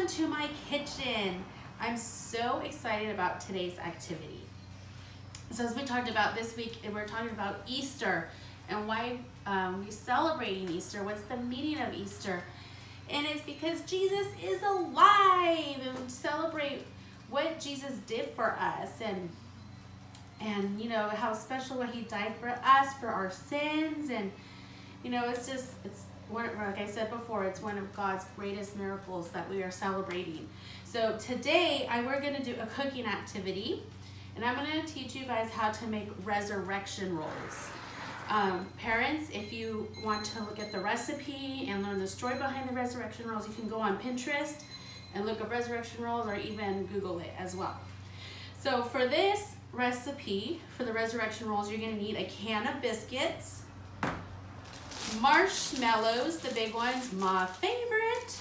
welcome to my kitchen. I'm so excited about today's activity. So as we talked about this week, we're talking about Easter and why we're celebrating Easter. What's the meaning of Easter? And it's because Jesus is alive, and celebrate what Jesus did for us, and you know how special what he died for us, for our sins. And you know, it's one, like I said before, it's one of God's greatest miracles that we are celebrating. So today we're going to do a cooking activity, and I'm going to teach you guys how to make resurrection rolls. Parents, if you want to look at the recipe and learn the story behind the resurrection rolls, you can go on Pinterest and look up resurrection rolls, or even Google it as well. So for this recipe, for the resurrection rolls, you're going to need a can of biscuits, marshmallows, the big ones, my favorite,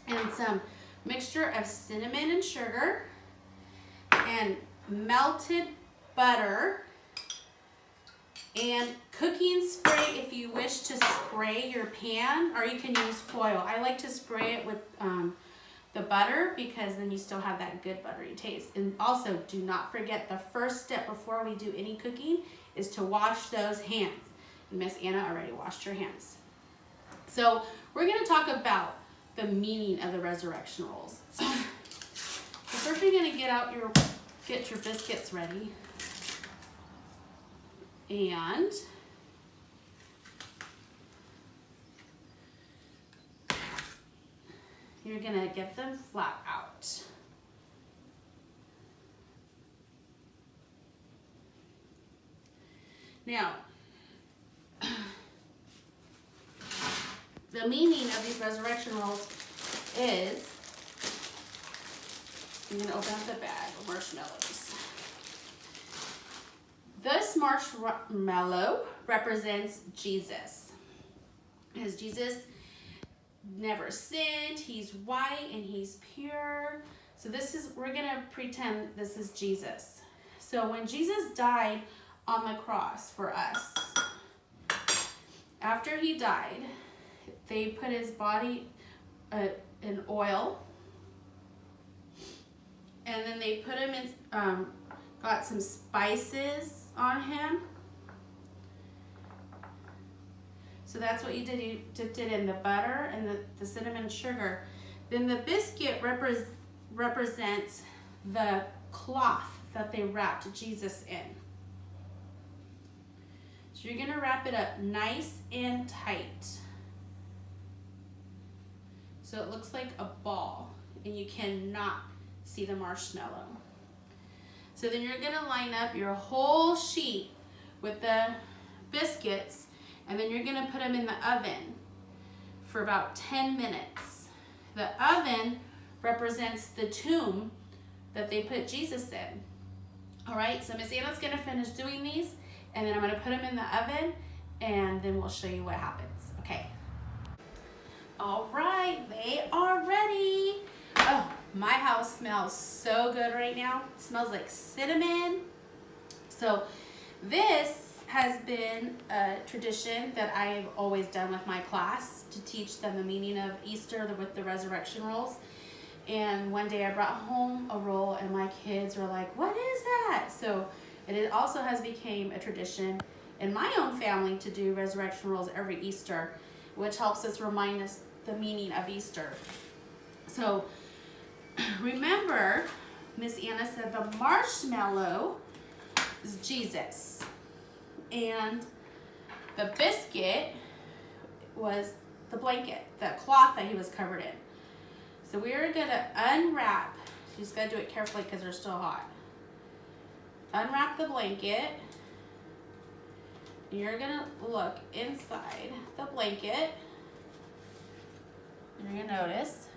and some mixture of cinnamon and sugar, and melted butter, and cooking spray if you wish to spray your pan, or you can use foil. I like to spray it with the butter because then you still have that good buttery taste. And also, do not forget, the first step before we do any cooking is to wash those hands. Miss Anna already washed her hands. So we're going to talk about the meaning of the resurrection rolls. So first you're going to get your biscuits ready, and you're going to get them flat out. Now, the meaning of these resurrection rolls is, I'm going to open up the bag of marshmallows. This marshmallow represents Jesus. Because Jesus never sinned, he's white and he's pure. So we're going to pretend this is Jesus. So when Jesus died on the cross for us, after he died, they put his body in oil, and then they put him in, got some spices on him. So that's what you did. You dipped it in the butter and the cinnamon sugar. Then the biscuit represents the cloth that they wrapped Jesus in. So you're gonna wrap it up nice and tight, so it looks like a ball and you cannot see the marshmallow. So then you're gonna line up your whole sheet with the biscuits, and then you're gonna put them in the oven for about 10 minutes. The oven represents the tomb that they put Jesus in. All right, so Miss Anna's gonna finish doing these, and then I'm gonna put them in the oven, and then we'll show you what happens. Okay. All right, they are ready. Oh, my house smells so good right now. It smells like cinnamon. So this has been a tradition that I've always done with my class, to teach them the meaning of Easter with the resurrection rolls. And one day I brought home a roll, and my kids were like, "What is that?" So it also has become a tradition in my own family to do resurrection rolls every Easter, which helps us remind us the meaning of Easter. So remember, Miss Anna said the marshmallow is Jesus, and the biscuit was the blanket, the cloth that he was covered in. So we're gonna unwrap. You just gotta do it carefully because they're still hot. Unwrap the blanket. You're gonna look inside the blanket, and you're gonna notice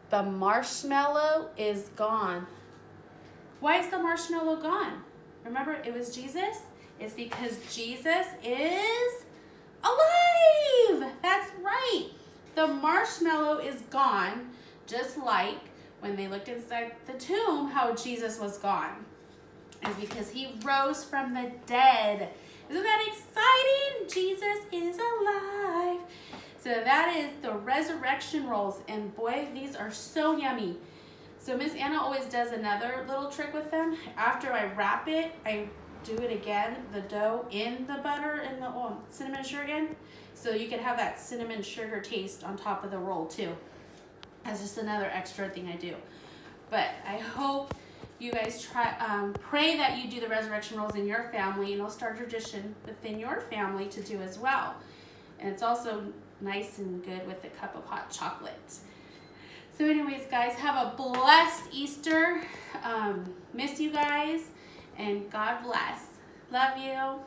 the marshmallow is gone. Why is the marshmallow gone? Remember, it was Jesus? It's because Jesus is alive. That's right. The marshmallow is gone, just like when they looked inside the tomb, how Jesus was gone. It's because he rose from the dead. Isn't that exciting? Jesus is alive. So that is the resurrection rolls, and boy, these are so yummy. So Miss Anna always does another little trick with them. After I wrap it, I do it again, the dough in the butter and the cinnamon sugar again. So you can have that cinnamon sugar taste on top of the roll too. That's just another extra thing I do. But I hope you guys pray that you do the resurrection rolls in your family, and it'll start a tradition within your family to do as well. And it's also nice and good with a cup of hot chocolate. So anyways, guys, have a blessed Easter. Miss you guys, and God bless. Love you.